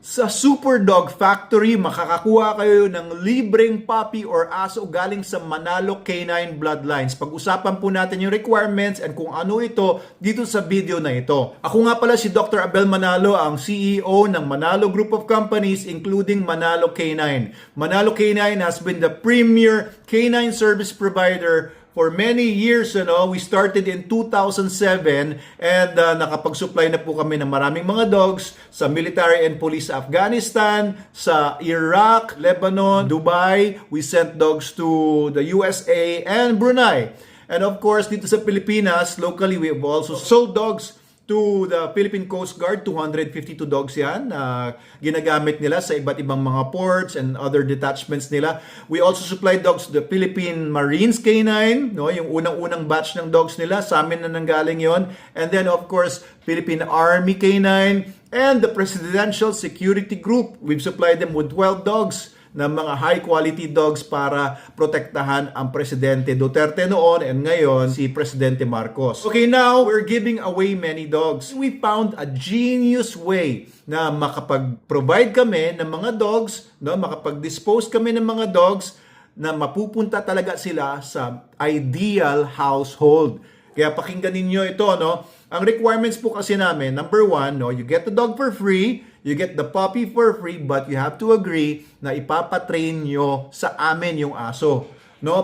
Sa Super Dog Factory, makakakuha kayo ng libreng puppy or aso galing sa Manalo Canine Bloodlines. Pag-usapan po natin yung requirements and kung ano ito dito sa video na ito. Ako nga pala si Dr. Abel Manalo, ang CEO ng Manalo Group of Companies including Manalo Canine. Manalo Canine has been the premier canine service provider for many years. We started in 2007 and nakapag-supply na po kami ng maraming mga dogs sa military and police sa Afghanistan, sa Iraq, Lebanon, Dubai. We sent dogs to the USA and Brunei. And of course, dito sa Pilipinas, locally, we have also sold dogs to the Philippine Coast Guard. 252 dogs yan na ginagamit nila sa iba't ibang mga ports and other detachments nila. We also supply dogs to the Philippine Marines Canine, yung unang-unang batch ng dogs nila, sa amin na nanggaling yon. And then of course, Philippine Army Canine and the Presidential Security Group. We've supplied them with 12 dogs na mga high-quality dogs para protektahan ang Presidente Duterte noon and ngayon si Presidente Marcos. Okay, now we're giving away many dogs. We found a genius way na makapag-provide kami ng mga dogs, makapag-dispose kami ng mga dogs na mapupunta talaga sila sa ideal household. Kaya pakinggan ninyo ito, Ang requirements po kasi namin, number one, you get the dog for free, you get the puppy for free, but you have to agree na ipapatrain nyo sa amin yung aso.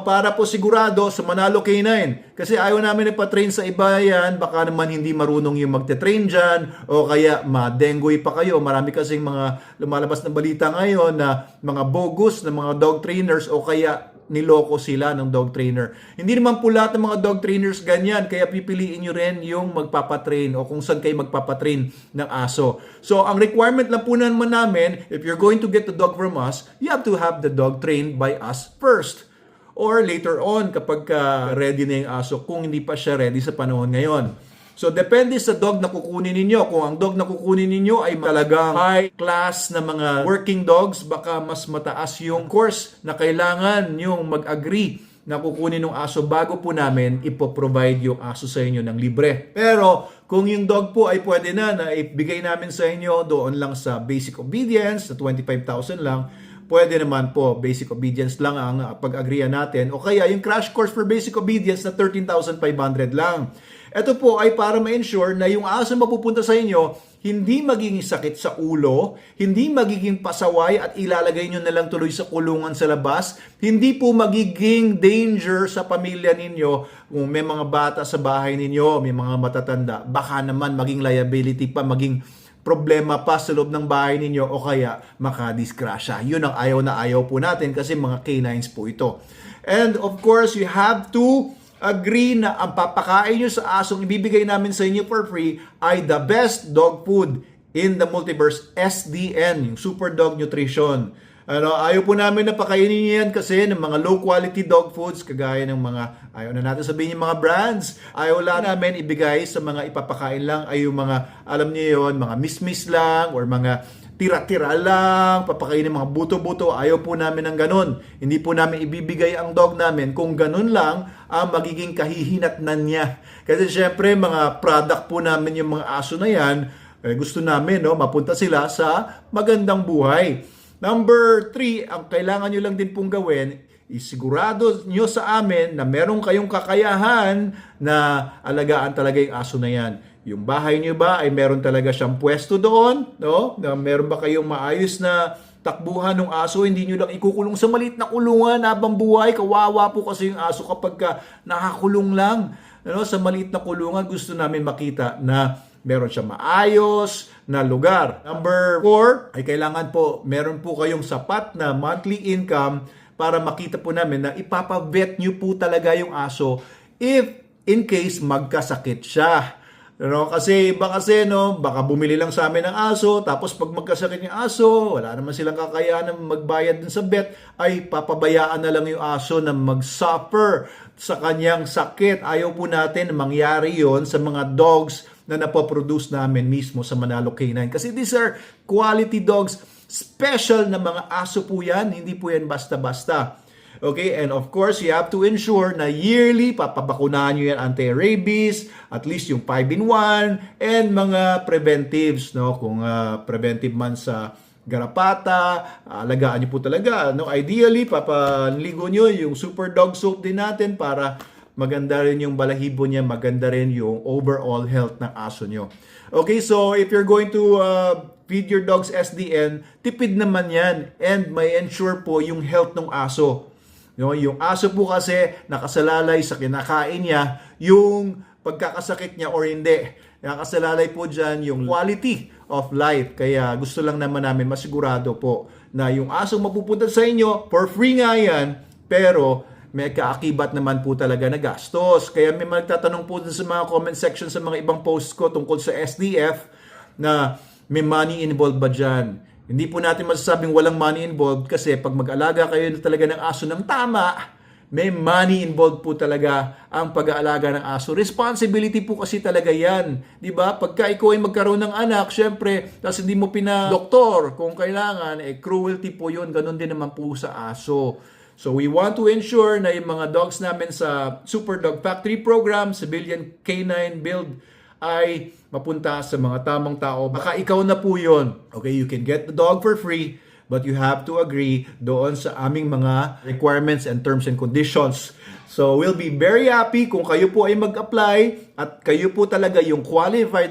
Para po sigurado sa Manalo Canine. Kasi ayaw namin ipatrain sa iba yan, baka naman hindi marunong yung magte-train dyan, o kaya ma-dengue pa kayo. Marami kasing mga lumalabas na balita ngayon na mga bogus na mga dog trainers o kaya niloko sila ng dog trainer. Hindi naman po lahat ng mga dog trainers ganyan, kaya pipiliin nyo rin yung magpapatrain o kung saan kayo magpapatrain ng aso. So, ang requirement lang po naman namin, if you're going to get the dog from us, you have to have the dog trained by us first. Or later on, kapag ready na yung aso, kung hindi pa siya ready sa panahon ngayon. So, depende sa dog na kukunin ninyo. Kung ang dog na kukunin ninyo ay talagang high class na mga working dogs, baka mas mataas yung course na kailangan yung mag-agree na kukunin ng aso bago po namin ipoprovide yung aso sa inyo ng libre. Pero, kung yung dog po ay pwede na ibigay namin sa inyo doon lang sa basic obedience, na 25,000 lang, pwede naman po, basic obedience lang ang pag-agreean natin. O kaya yung crash course for basic obedience na 13,500 lang. Ito po ay para ma-ensure na yung aso mapupunta sa inyo, hindi magiging sakit sa ulo, hindi magiging pasaway at ilalagay nyo na lang tuloy sa kulungan sa labas, hindi po magiging danger sa pamilya ninyo kung may mga bata sa bahay ninyo, may mga matatanda, baka naman maging liability pa, maging problema pa sa loob ng bahay ninyo o kaya makadisgrasya. Yun ang ayaw na ayaw po natin kasi mga canines po ito. And of course, you have to agree na ang papakain nyo sa asong ibibigay namin sa inyo for free ay the best dog food in the multiverse, SDN, yung Super Dog Nutrition. Ayaw po namin na pakainin nyo yan kasi ng mga low quality dog foods kagaya ng mga, ayaw na natin sabihin yung mga brands, ayaw lang namin ibigay sa mga ipapakain lang ay yung mga, alam niyo yon, mga miss-miss lang or mga tira-tira lang, papakainin mga buto-buto. Ayaw po namin ng ganun. Hindi po namin ibibigay ang dog namin kung ganun lang ang magiging kahihinatnan niya. Kasi syempre mga product po namin yung mga aso na yan, gusto namin mapunta sila sa magandang buhay. Number 3, ang kailangan nyo lang din pong gawin, isigurado nyo sa amin na meron kayong kakayahan na alagaan talaga yung aso na yan. Yung bahay nyo ba ay meron talaga siyang pwesto doon? Na meron ba kayong maayos na takbuhan ng aso? Hindi nyo lang ikukulong sa maliit na kulungan habang buhay. Kawawa po kasi yung aso kapag nakakulong lang. Sa maliit na kulungan, gusto namin makita na meron siya maayos na lugar. Number 4, ay kailangan po, meron po kayong sapat na monthly income para makita po namin na ipapavet nyo po talaga yung aso if in case magkasakit siya. Kasi baka bumili lang sa amin ng aso, tapos pag magkasakit yung aso, wala naman silang kakayahan magbayad din sa vet, ay papabayaan na lang yung aso na mag-suffer sa kanyang sakit. Ayaw po natin mangyari yon sa mga dogs na napoproduce namin mismo sa Manalo Canine. Kasi these are quality dogs, special na mga aso po yan, hindi po yan basta-basta. Okay, and of course, you have to ensure na yearly, papabakunahan nyo yan anti-rabies, at least yung 5-in-1, and mga preventives, no? Kung preventive man sa garapata, alagaan nyo po talaga. No? Ideally, papanligo nyo yung Super Dog Soap din natin para maganda rin yung balahibo niya, maganda rin yung overall health ng aso nyo. Okay, so if you're going to feed your dog's SDN, tipid naman yan and may ensure po yung health ng aso. Yung aso po kasi nakasalalay sa kinakain niya yung pagkakasakit niya or hindi. Nakasalalay po dyan yung quality of life. Kaya gusto lang naman namin masigurado po na yung asong mapupunta sa inyo, for free nga yan, pero may kaakibat naman po talaga na gastos. Kaya may magtatanong po sa mga comment section sa mga ibang posts ko tungkol sa SDF na may money involved ba dyan. Hindi po natin masasabing walang money involved kasi pag mag-alaga kayo talaga ng aso ng tama, may money involved po talaga ang pag-aalaga ng aso. Responsibility po kasi talaga yan. Diba? Pagka ikaw ay magkaroon ng anak, syempre, tapos hindi mo pinadoktor kung kailangan, cruelty po yun. Ganon din naman po sa aso. So we want to ensure na yung mga dogs namin sa Super Dog Factory Program, Civilian Canine Build, ay mapunta sa mga tamang tao. Baka ikaw na po yun. Okay, you can get the dog for free, but you have to agree doon sa aming mga requirements and terms and conditions. So we'll be very happy kung kayo po ay mag-apply at kayo po talaga yung qualified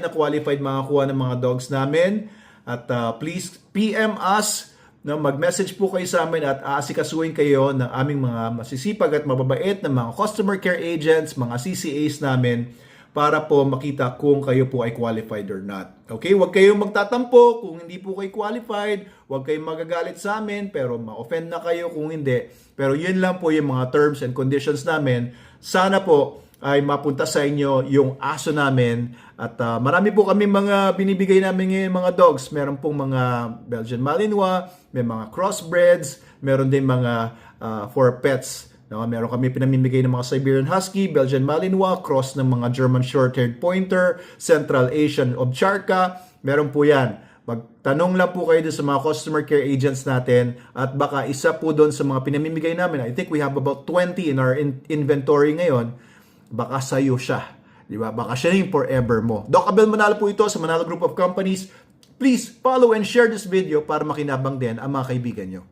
makakuha ng mga dogs namin. At please PM us, mag-message po kayo sa amin at aasikasuhin kayo ng aming mga masisipag at mababait na mga customer care agents, mga CCAs namin para po makita kung kayo po ay qualified or not. Okay, huwag kayong magtatampo kung hindi po kayo qualified, huwag kayong magagalit sa amin, pero ma-offend na kayo kung hindi. Pero yun lang po yung mga terms and conditions namin. Sana po ay mapunta sa inyo yung aso namin. At marami po kami mga binibigay namin ngayon mga dogs. Meron pong mga Belgian Malinois, may mga crossbreds, meron din mga for pets. Meron kami pinamimigay ng mga Siberian Husky, Belgian Malinois, cross ng mga German Short-Haired Pointer, Central Asian Ovcharka. Meron po yan. Magtanong lang po kayo doon sa mga customer care agents natin at baka isa po doon sa mga pinamimigay namin. I think we have about 20 in our inventory ngayon. Baka sa'yo siya. Diba? Baka siya yung forever mo. Doc Abel Manalo po ito sa Manalo Group of Companies. Please follow and share this video para makinabang din ang mga kaibigan nyo.